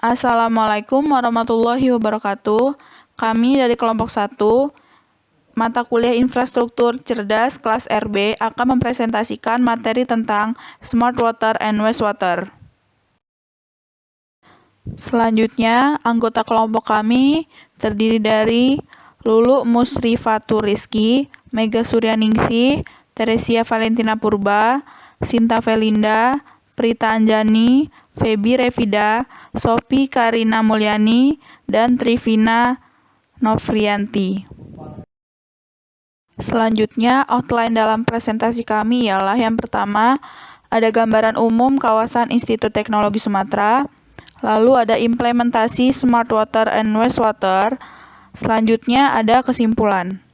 Assalamualaikum warahmatullahi wabarakatuh. Kami dari kelompok 1, mata kuliah Infrastruktur Cerdas kelas RB akan mempresentasikan materi tentang Smart Water and Wastewater. Selanjutnya, anggota kelompok kami terdiri dari Lulu Musrifatur Rizky, Mega Suryaningsih, Teresia Valentina Purba, Sinta Felinda, Prita Anjani, Feby Revida, Sophie Karina Mulyani, dan Trivina Novrianti. Selanjutnya, outline dalam presentasi kami ialah yang pertama, ada gambaran umum kawasan Institut Teknologi Sumatera, lalu ada implementasi Smart Water and Wastewater, selanjutnya ada kesimpulan.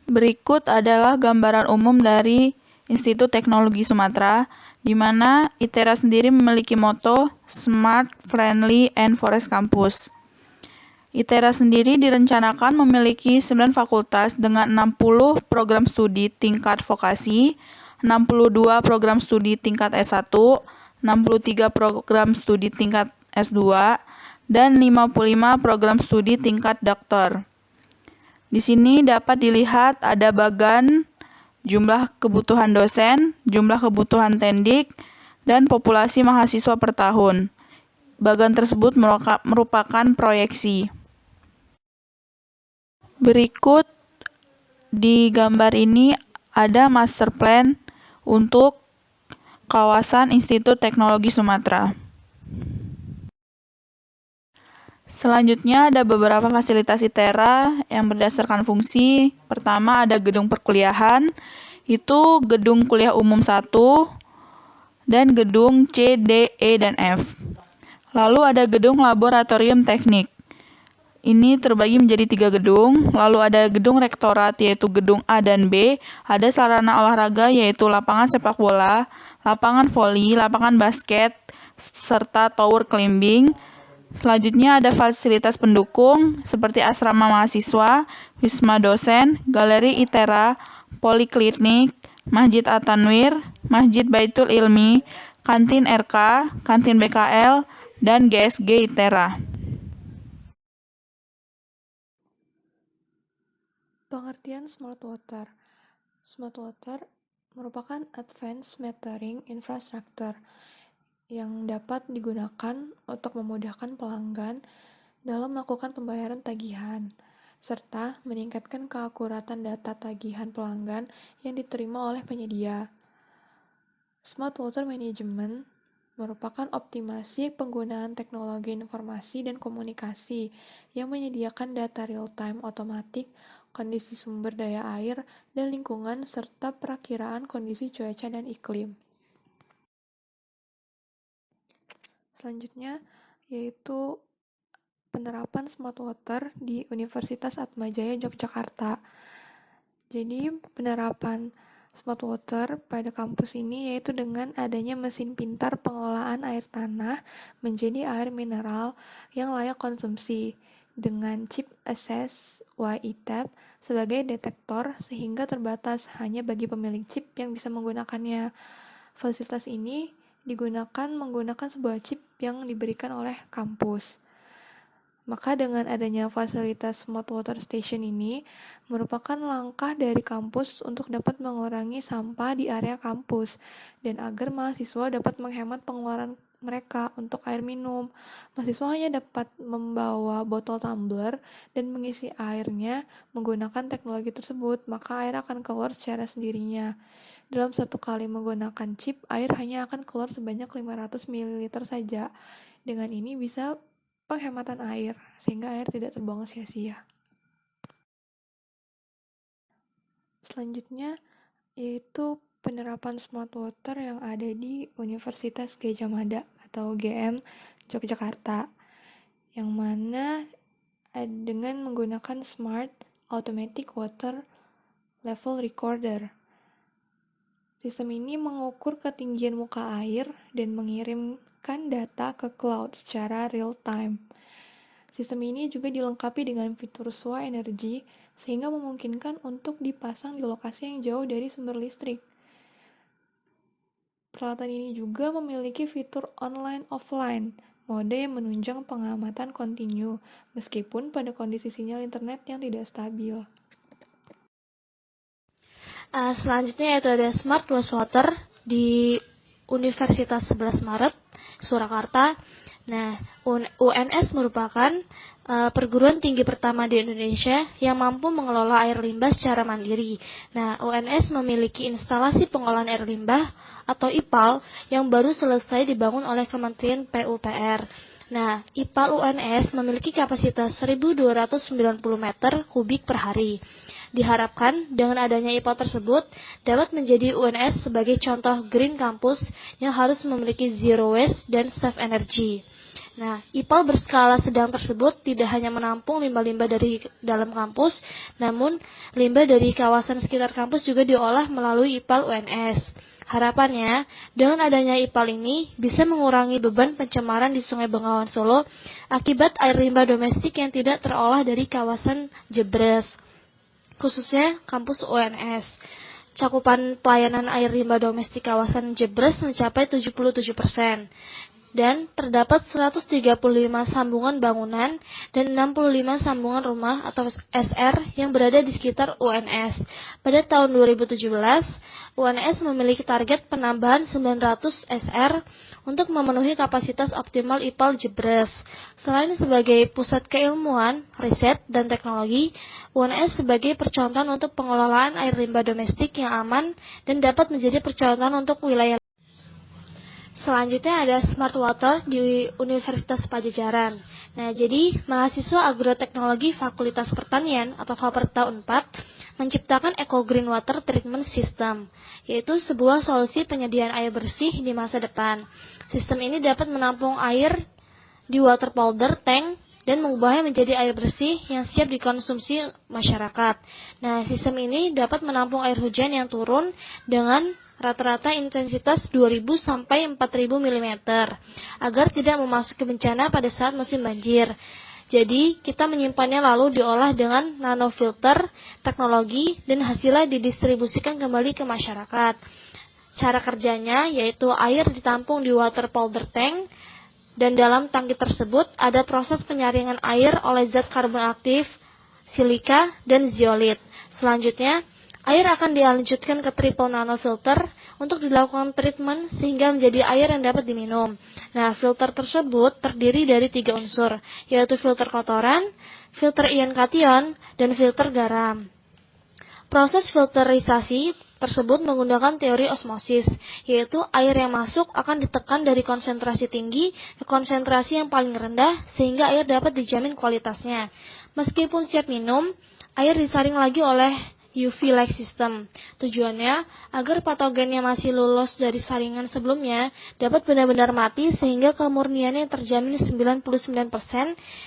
Berikut adalah gambaran umum dari Institut Teknologi Sumatera, di mana ITERA sendiri memiliki moto Smart, Friendly, and Forest Campus. ITERA sendiri direncanakan memiliki 9 fakultas dengan 60 program studi tingkat vokasi, 62 program studi tingkat S1, 63 program studi tingkat S2, dan 55 program studi tingkat doktor. Di sini dapat dilihat ada bagan, jumlah kebutuhan dosen, jumlah kebutuhan tendik, dan populasi mahasiswa per tahun. Bagan tersebut merupakan proyeksi. Berikut di gambar ini ada master plan untuk kawasan Institut Teknologi Sumatera. Selanjutnya ada beberapa fasilitas ITERA yang berdasarkan fungsi. Pertama ada gedung perkuliahan, itu gedung kuliah umum 1, dan gedung C, D, E, dan F. Lalu ada gedung laboratorium teknik. Ini terbagi menjadi 3 gedung, lalu ada gedung rektorat yaitu gedung A dan B, ada sarana olahraga yaitu lapangan sepak bola, lapangan voli, lapangan basket, serta tower climbing. Selanjutnya ada fasilitas pendukung seperti asrama mahasiswa, wisma dosen, galeri ITERA, poliklinik, Masjid At-Tanwir, Masjid Baitul Ilmi, kantin RK, kantin BKL, dan GSG ITERA. Pengertian Smart Water. Smart Water merupakan advanced metering infrastructure yang dapat digunakan untuk memudahkan pelanggan dalam melakukan pembayaran tagihan, serta meningkatkan keakuratan data tagihan pelanggan yang diterima oleh penyedia. Smart Water Management merupakan optimasi penggunaan teknologi informasi dan komunikasi yang menyediakan data real-time otomatis, kondisi sumber daya air dan lingkungan, serta perakiraan kondisi cuaca dan iklim. Selanjutnya, yaitu penerapan Smart Water di Universitas Atmajaya Yogyakarta. Jadi, penerapan Smart Water pada kampus ini yaitu dengan adanya mesin pintar pengelolaan air tanah menjadi air mineral yang layak konsumsi dengan chip Access YE-TAP sebagai detektor sehingga terbatas hanya bagi pemilik chip yang bisa menggunakannya. Fasilitas ini digunakan menggunakan sebuah chip yang diberikan oleh kampus. Maka dengan adanya fasilitas Smart Water Station ini merupakan langkah dari kampus untuk dapat mengurangi sampah di area kampus dan agar mahasiswa dapat menghemat pengeluaran mereka untuk air minum. Mahasiswa hanya dapat membawa botol tumbler dan mengisi airnya menggunakan teknologi tersebut, maka air akan keluar secara sendirinya. Dalam satu kali menggunakan chip, air hanya akan keluar sebanyak 500 ml saja. Dengan ini bisa penghematan air, sehingga air tidak terbuang sia-sia. Selanjutnya, yaitu penerapan Smart Water yang ada di Universitas Gadjah Mada atau UGM Yogyakarta, yang mana dengan menggunakan Smart Automatic Water Level Recorder. Sistem ini mengukur ketinggian muka air dan mengirimkan data ke cloud secara real-time. Sistem ini juga dilengkapi dengan fitur SWA energi sehingga memungkinkan untuk dipasang di lokasi yang jauh dari sumber listrik. Peralatan ini juga memiliki fitur online-offline, mode yang menunjang pengamatan kontinu, meskipun pada kondisi sinyal internet yang tidak stabil. Selanjutnya yaitu ada Smart Wastewater di Universitas 11 Maret, Surakarta. Nah, UNS merupakan perguruan tinggi pertama di Indonesia yang mampu mengelola air limbah secara mandiri. Nah, UNS memiliki instalasi pengolahan air limbah atau IPAL yang baru selesai dibangun oleh Kementerian PUPR. Nah, IPAL UNS memiliki kapasitas 1.290 meter kubik per hari. Diharapkan dengan adanya IPAL tersebut dapat menjadi UNS sebagai contoh green campus yang harus memiliki zero waste dan save energy. Nah, IPAL berskala sedang tersebut tidak hanya menampung limbah-limbah dari dalam kampus, namun limbah dari kawasan sekitar kampus juga diolah melalui IPAL UNS. Harapannya, dengan adanya IPAL ini bisa mengurangi beban pencemaran di Sungai Bengawan Solo akibat air limbah domestik yang tidak terolah dari kawasan Jebres, khususnya kampus UNS. Cakupan pelayanan air limbah domestik kawasan Jebres mencapai 77%. Dan terdapat 135 sambungan bangunan dan 65 sambungan rumah atau SR yang berada di sekitar UNS. Pada tahun 2017, UNS memiliki target penambahan 900 SR untuk memenuhi kapasitas optimal IPAL Jebres. Selain sebagai pusat keilmuan, riset, dan teknologi, UNS sebagai percontohan untuk pengelolaan air limbah domestik yang aman dan dapat menjadi percontohan untuk wilayah. Selanjutnya ada Smart Water di Universitas Padjadjaran. Nah, jadi mahasiswa agroteknologi Fakultas Pertanian atau Faperta Unpad menciptakan Eco Green Water Treatment System, yaitu sebuah solusi penyediaan air bersih di masa depan. Sistem ini dapat menampung air di water powder tank dan mengubahnya menjadi air bersih yang siap dikonsumsi masyarakat. Nah, sistem ini dapat menampung air hujan yang turun dengan rata-rata intensitas 2.000 sampai 4.000 mm agar tidak memasuki bencana pada saat musim banjir. Jadi, kita menyimpannya lalu diolah dengan nanofilter teknologi dan hasilnya didistribusikan kembali ke masyarakat. Cara kerjanya yaitu air ditampung di water powder tank dan dalam tangki tersebut ada proses penyaringan air oleh zat karbon aktif, silika, dan zeolit. Selanjutnya, air akan dilanjutkan ke triple nanofilter untuk dilakukan treatment sehingga menjadi air yang dapat diminum. Nah, filter tersebut terdiri dari 3 unsur, yaitu filter kotoran, filter ion kation, dan filter garam. Proses filterisasi tersebut menggunakan teori osmosis, yaitu air yang masuk akan ditekan dari konsentrasi tinggi ke konsentrasi yang paling rendah sehingga air dapat dijamin kualitasnya. Meskipun siap minum, air disaring lagi oleh UV light system. Tujuannya agar patogen yang masih lolos dari saringan sebelumnya dapat benar-benar mati sehingga kemurniannya terjamin 99%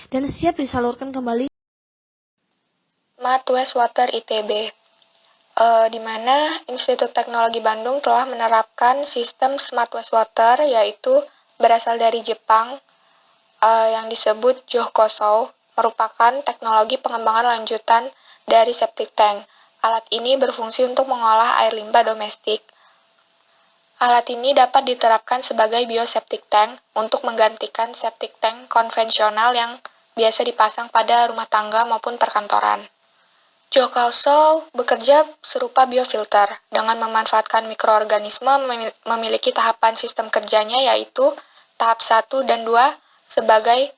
dan siap disalurkan kembali. Smart Wastewater ITB, di mana Institut Teknologi Bandung telah menerapkan sistem Smart Wastewater, yaitu berasal dari Jepang, yang disebut Johkosou, merupakan teknologi pengembangan lanjutan dari septic tank. Alat ini berfungsi untuk mengolah air limbah domestik. Alat ini dapat diterapkan sebagai bioseptic tank untuk menggantikan septic tank konvensional yang biasa dipasang pada rumah tangga maupun perkantoran. Johkosou bekerja serupa biofilter dengan memanfaatkan mikroorganisme memiliki tahapan sistem kerjanya, yaitu tahap 1 dan 2 sebagai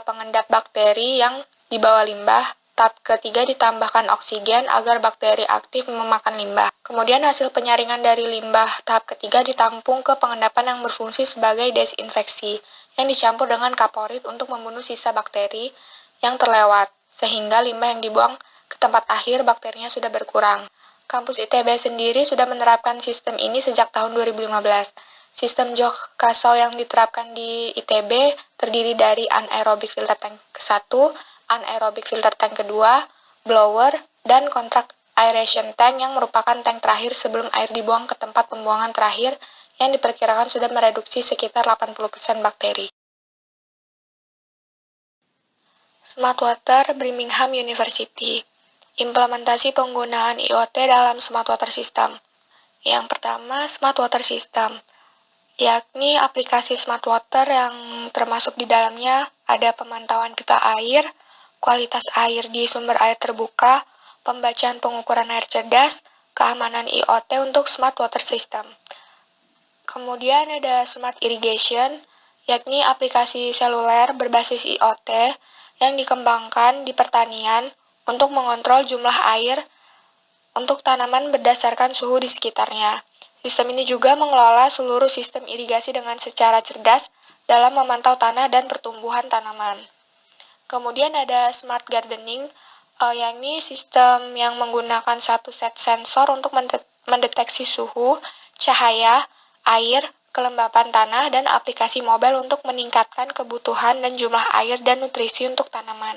pengendap bakteri yang dibawa limbah. Tahap ketiga ditambahkan oksigen agar bakteri aktif memakan limbah. Kemudian hasil penyaringan dari limbah tahap ketiga ditampung ke pengendapan yang berfungsi sebagai desinfeksi yang dicampur dengan kaporit untuk membunuh sisa bakteri yang terlewat, sehingga limbah yang dibuang ke tempat akhir bakterinya sudah berkurang. Kampus ITB sendiri sudah menerapkan sistem ini sejak tahun 2015. Sistem Johkosou yang diterapkan di ITB terdiri dari anaerobic filter tank ke-1, anaerobic filter tank kedua, blower, dan contract aeration tank yang merupakan tank terakhir sebelum air dibuang ke tempat pembuangan terakhir yang diperkirakan sudah mereduksi sekitar 80% bakteri. Smart Water Birmingham University. Implementasi penggunaan IoT dalam Smart Water System. Yang pertama, Smart Water System, yakni aplikasi smart water yang termasuk di dalamnya ada pemantauan pipa air, kualitas air di sumber air terbuka, pembacaan pengukuran air cerdas, keamanan IoT untuk smart water system. Kemudian ada Smart Irrigation, yakni aplikasi seluler berbasis IoT yang dikembangkan di pertanian untuk mengontrol jumlah air untuk tanaman berdasarkan suhu di sekitarnya. Sistem ini juga mengelola seluruh sistem irigasi dengan secara cerdas dalam memantau tanah dan pertumbuhan tanaman. Kemudian ada Smart Gardening, yakni sistem yang menggunakan satu set sensor untuk mendeteksi suhu, cahaya, air, kelembapan tanah, dan aplikasi mobile untuk meningkatkan kebutuhan dan jumlah air dan nutrisi untuk tanaman.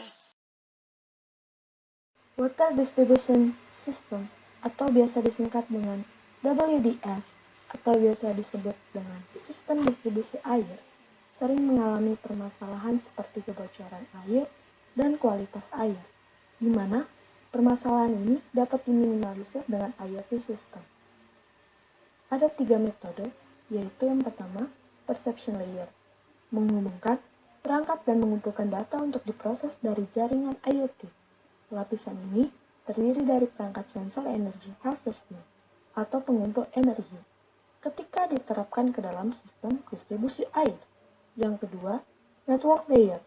Water Distribution System atau biasa disingkat dengan WDS atau biasa disebut dengan sistem distribusi air sering mengalami permasalahan seperti kebocoran air dan kualitas air, di mana permasalahan ini dapat diminimalisir dengan IoT system. Ada 3 metode, yaitu yang pertama, perception layer, menghubungkan perangkat dan mengumpulkan data untuk diproses dari jaringan IoT. Lapisan ini terdiri dari perangkat sensor energi harvesting atau pengumpul energi ketika diterapkan ke dalam sistem distribusi air. Yang kedua, network layer,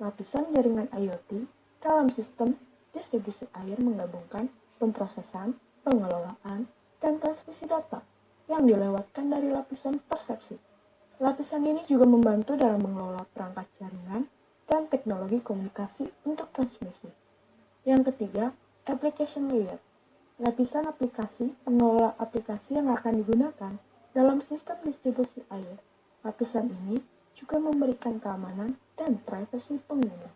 lapisan jaringan IoT dalam sistem distribusi air menggabungkan pemrosesan, pengelolaan, dan transmisi data yang dilewatkan dari lapisan persepsi. Lapisan ini juga membantu dalam mengelola perangkat jaringan dan teknologi komunikasi untuk transmisi. Yang ketiga, application layer, lapisan aplikasi pengelola aplikasi yang akan digunakan dalam sistem distribusi air. Lapisan ini juga memberikan keamanan dan privasi pengguna.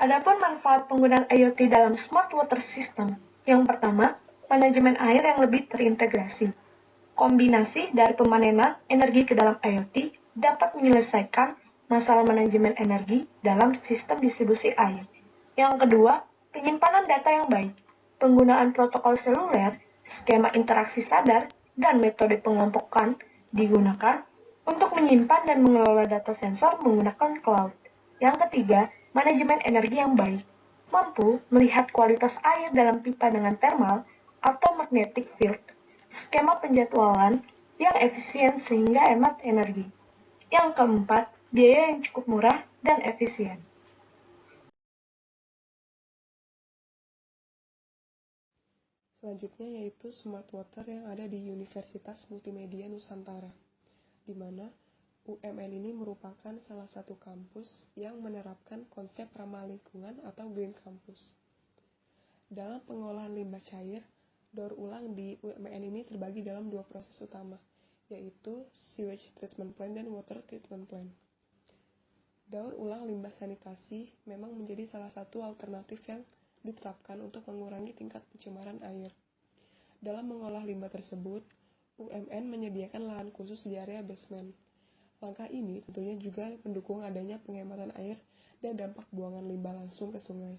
Adapun manfaat penggunaan IoT dalam smart water system. Yang pertama, manajemen air yang lebih terintegrasi. Kombinasi dari pemanenan energi ke dalam IoT dapat menyelesaikan masalah manajemen energi dalam sistem distribusi air. Yang kedua, penyimpanan data yang baik. Penggunaan protokol seluler, skema interaksi sadar, dan metode pengelompokan digunakan untuk menyimpan dan mengelola data sensor menggunakan cloud. Yang ketiga, manajemen energi yang baik. Mampu melihat kualitas air dalam pipa dengan thermal atau magnetic field. Skema penjadwalan yang efisien sehingga hemat energi. Yang keempat, biaya yang cukup murah dan efisien. Selanjutnya yaitu Smart Water yang ada di Universitas Multimedia Nusantara, di mana UMN ini merupakan salah satu kampus yang menerapkan konsep ramah lingkungan atau Green Campus. Dalam pengolahan limbah cair, daur ulang di UMN ini terbagi dalam 2 proses utama, yaitu Sewage Treatment Plant dan Water Treatment Plant. Daur ulang limbah sanitasi memang menjadi salah satu alternatif yang diterapkan untuk mengurangi tingkat pencemaran air. Dalam mengolah limbah tersebut, UMN menyediakan lahan khusus di area basement. Langkah ini tentunya juga mendukung adanya penghematan air dan dampak buangan limbah langsung ke sungai.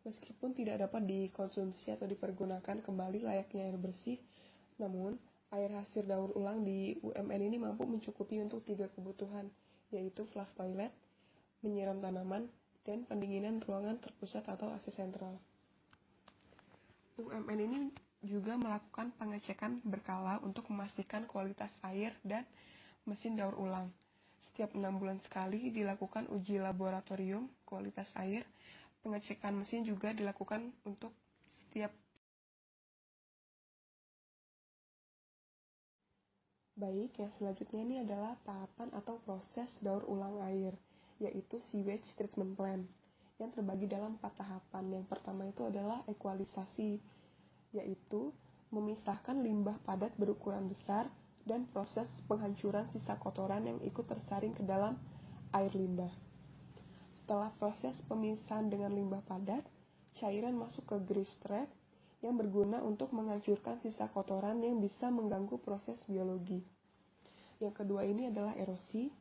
Meskipun tidak dapat dikonsumsi atau dipergunakan kembali layaknya air bersih, namun air hasil daur ulang di UMN ini mampu mencukupi untuk 3 kebutuhan, yaitu flush toilet, menyiram tanaman, dan pendinginan ruangan terpusat atau AC sentral. UMN ini juga melakukan pengecekan berkala untuk memastikan kualitas air dan mesin daur ulang. Setiap 6 bulan sekali dilakukan uji laboratorium kualitas air. Pengecekan mesin juga dilakukan untuk setiap. Baik, yang selanjutnya ini adalah tahapan atau proses daur ulang air, yaitu Sewage Treatment Plant, yang terbagi dalam 4 tahapan. Yang pertama itu adalah ekualisasi, yaitu memisahkan limbah padat berukuran besar dan proses penghancuran sisa kotoran yang ikut tersaring ke dalam air limbah. Setelah proses pemisahan dengan limbah padat, cairan masuk ke grease trap yang berguna untuk menghancurkan sisa kotoran yang bisa mengganggu proses biologi. Yang kedua ini adalah erosi.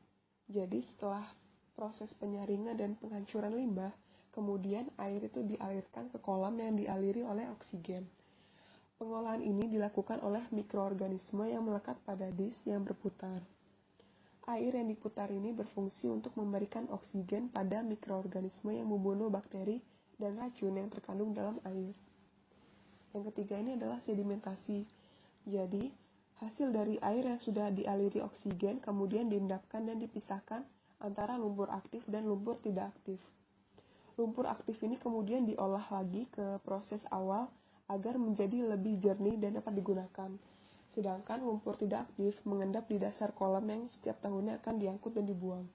Jadi setelah proses penyaringan dan penghancuran limbah, Kemudian air itu dialirkan ke kolam yang dialiri oleh oksigen. Pengolahan ini dilakukan oleh mikroorganisme yang melekat pada disk yang berputar. Air yang diputar ini berfungsi untuk memberikan oksigen pada mikroorganisme yang membunuh bakteri dan racun yang terkandung dalam air. Yang ketiga ini adalah sedimentasi. Jadi, hasil dari air yang sudah dialiri oksigen kemudian diendapkan dan dipisahkan antara lumpur aktif dan lumpur tidak aktif. Lumpur aktif ini kemudian diolah lagi ke proses awal agar menjadi lebih jernih dan dapat digunakan. Sedangkan lumpur tidak aktif mengendap di dasar kolam yang setiap tahunnya akan diangkut dan dibuang.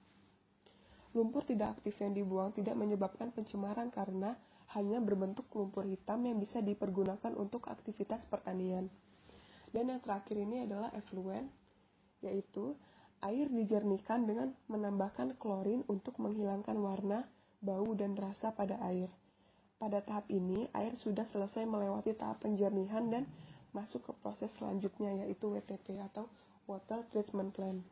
Lumpur tidak aktif yang dibuang tidak menyebabkan pencemaran karena hanya berbentuk lumpur hitam yang bisa dipergunakan untuk aktivitas pertanian. Dan yang terakhir ini adalah efluen, yaitu air dijernihkan dengan menambahkan klorin untuk menghilangkan warna, bau, dan rasa pada air. Pada tahap ini, air sudah selesai melewati tahap penjernihan dan masuk ke proses selanjutnya, yaitu WTP atau Water Treatment Plant.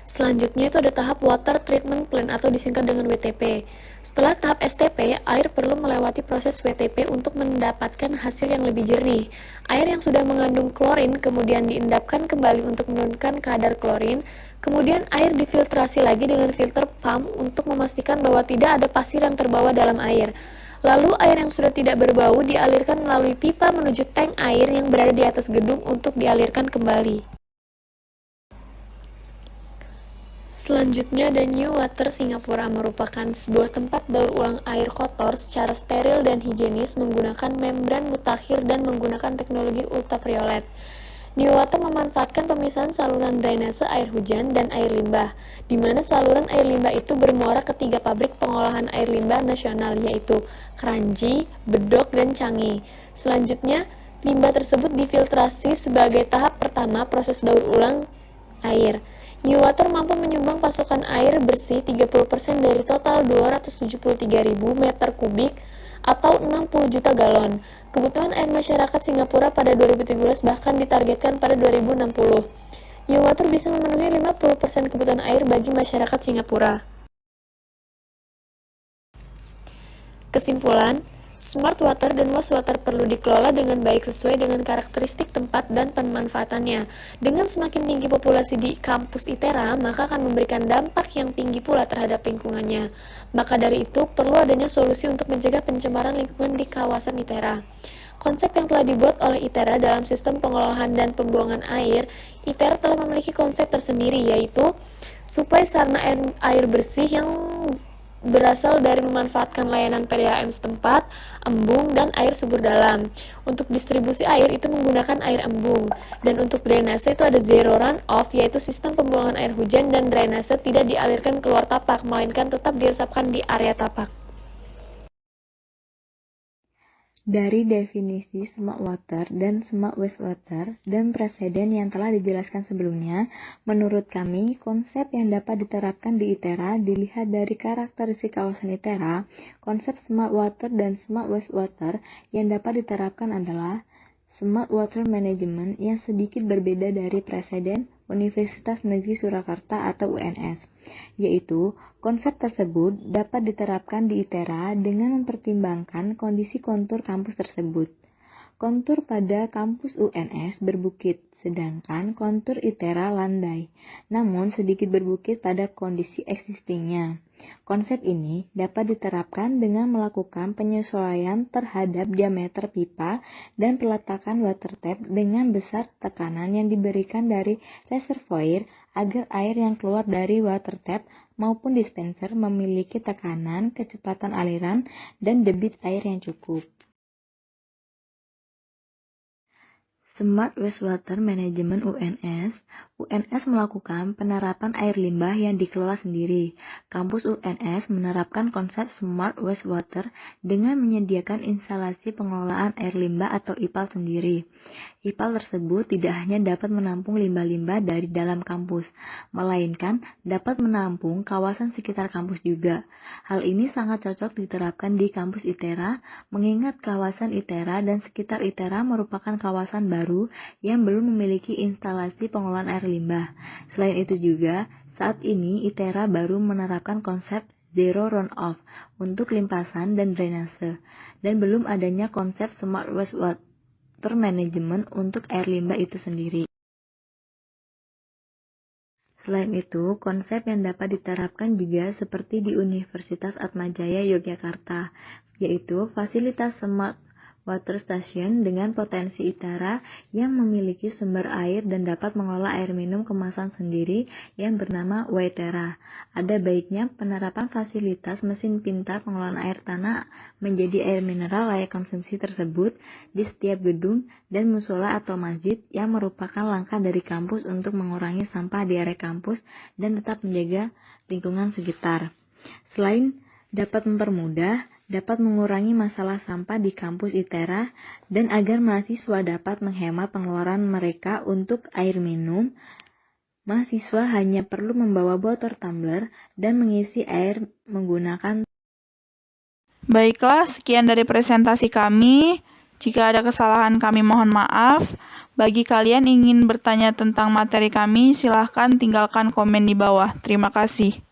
Selanjutnya itu ada tahap Water Treatment Plant atau disingkat dengan WTP. Setelah tahap STP, air perlu melewati proses WTP untuk mendapatkan hasil yang lebih jernih. Air yang sudah mengandung klorin kemudian diendapkan kembali untuk menurunkan kadar klorin. Kemudian air difiltrasi lagi dengan filter pump untuk memastikan bahwa tidak ada pasir yang terbawa dalam air. Lalu air yang sudah tidak berbau dialirkan melalui pipa menuju tank air yang berada di atas gedung untuk dialirkan kembali. Selanjutnya ada New Water Singapura, merupakan sebuah tempat daur ulang air kotor secara steril dan higienis menggunakan membran mutakhir dan menggunakan teknologi ultraviolet. New Water memanfaatkan pemisahan saluran drainase air hujan dan air limbah, di mana saluran air limbah itu bermuara ke 3 pabrik pengolahan air limbah nasional, yaitu Kranji, Bedok, dan Changi. Selanjutnya, limbah tersebut difiltrasi sebagai tahap pertama proses daur ulang air. New Water mampu menyumbang pasokan air bersih 30% dari total 273.000 meter kubik atau 60 juta galon. Kebutuhan air masyarakat Singapura pada 2017 bahkan ditargetkan pada 2060. New Water bisa memenuhi 50% kebutuhan air bagi masyarakat Singapura. Kesimpulan, Smart Water dan Wastewater perlu dikelola dengan baik sesuai dengan karakteristik tempat dan pemanfaatannya. Dengan semakin tinggi populasi di kampus ITERA, maka akan memberikan dampak yang tinggi pula terhadap lingkungannya. Maka dari itu, perlu adanya solusi untuk mencegah pencemaran lingkungan di kawasan ITERA. Konsep yang telah dibuat oleh ITERA dalam sistem pengolahan dan pembuangan air, ITERA telah memiliki konsep tersendiri, yaitu suplai sarana air bersih yang berasal dari memanfaatkan layanan PDAM setempat, embung, dan air sumber dalam. Untuk distribusi air itu menggunakan air embung. Dan untuk drainase itu ada zero runoff, yaitu sistem pembuangan air hujan dan drainase tidak dialirkan keluar tapak, melainkan tetap diresapkan di area tapak. Dari definisi Smart Water dan Smart Wastewater dan preseden yang telah dijelaskan sebelumnya, menurut kami, konsep yang dapat diterapkan di ITERA dilihat dari karakteristik kawasan ITERA. Konsep Smart Water dan Smart Wastewater yang dapat diterapkan adalah Smart Water Management yang sedikit berbeda dari preseden Universitas Negeri Surakarta atau UNS, yaitu konsep tersebut dapat diterapkan di ITERA dengan mempertimbangkan kondisi kontur kampus tersebut. Kontur pada kampus UNS berbukit, sedangkan kontur ITERA landai, namun sedikit berbukit pada kondisi existingnya. Konsep ini dapat diterapkan dengan melakukan penyesuaian terhadap diameter pipa dan peletakan water tap dengan besar tekanan yang diberikan dari reservoir agar air yang keluar dari water tap maupun dispenser memiliki tekanan, kecepatan aliran, dan debit air yang cukup. Smart Wastewater Management UNS melakukan penerapan air limbah yang dikelola sendiri. Kampus UNS menerapkan konsep Smart Wastewater dengan menyediakan instalasi pengelolaan air limbah atau IPAL sendiri. IPAL tersebut tidak hanya dapat menampung limbah-limbah dari dalam kampus, melainkan dapat menampung kawasan sekitar kampus juga. Hal ini sangat cocok diterapkan di kampus ITERA, mengingat kawasan ITERA dan sekitar ITERA merupakan kawasan baru yang belum memiliki instalasi pengelolaan air limbah. Selain itu juga, saat ini ITERA baru menerapkan konsep zero runoff untuk limpasan dan drainase, dan belum adanya konsep smart wastewater management untuk air limbah itu sendiri. Selain itu, konsep yang dapat diterapkan juga seperti di Universitas Atmajaya Yogyakarta, yaitu fasilitas Smart Water Station dengan potensi ITERA yang memiliki sumber air dan dapat mengelola air minum kemasan sendiri yang bernama Waitera. Ada baiknya penerapan fasilitas mesin pintar pengelolaan air tanah menjadi air mineral layak konsumsi tersebut di setiap gedung dan musola atau masjid yang merupakan langkah dari kampus untuk mengurangi sampah di area kampus dan tetap menjaga lingkungan sekitar. Selain dapat mempermudah, dapat mengurangi masalah sampah di kampus ITERA, dan agar mahasiswa dapat menghemat pengeluaran mereka untuk air minum, mahasiswa hanya perlu membawa botol tumbler dan mengisi air menggunakan. Baiklah, sekian dari presentasi kami. Jika ada kesalahan kami mohon maaf. Bagi kalian ingin bertanya tentang materi kami, silahkan tinggalkan komen di bawah. Terima kasih.